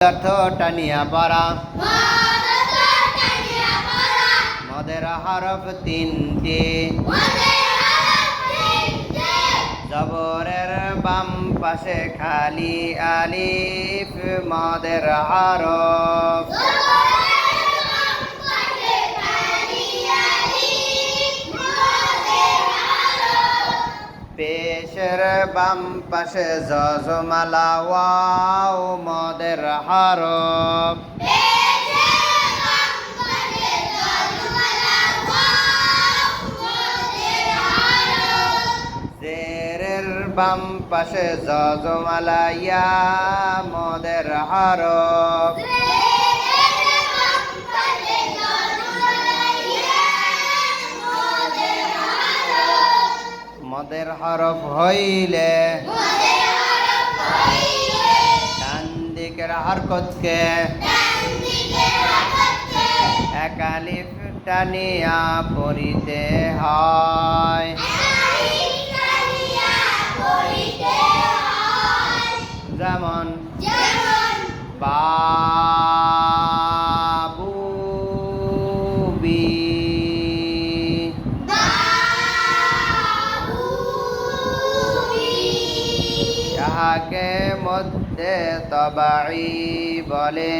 অর্থ টানিয়া পড়া মদের হরফ তিনটি জবরের বাম পাশে খালি আলিফ মদের হরফ পেশের বাম পাশে জজমালা ওয়াও মদের হরফ জেরের বাম পাশে জজমালা ইয়া মদের হরফ মদের হরফ হইলে ডান দিকের হরকতকে এক আলিফ টানিয়া পড়িতে হয়। যেমন বাবু বি যাহাকে মধ্যে তবাই বলে।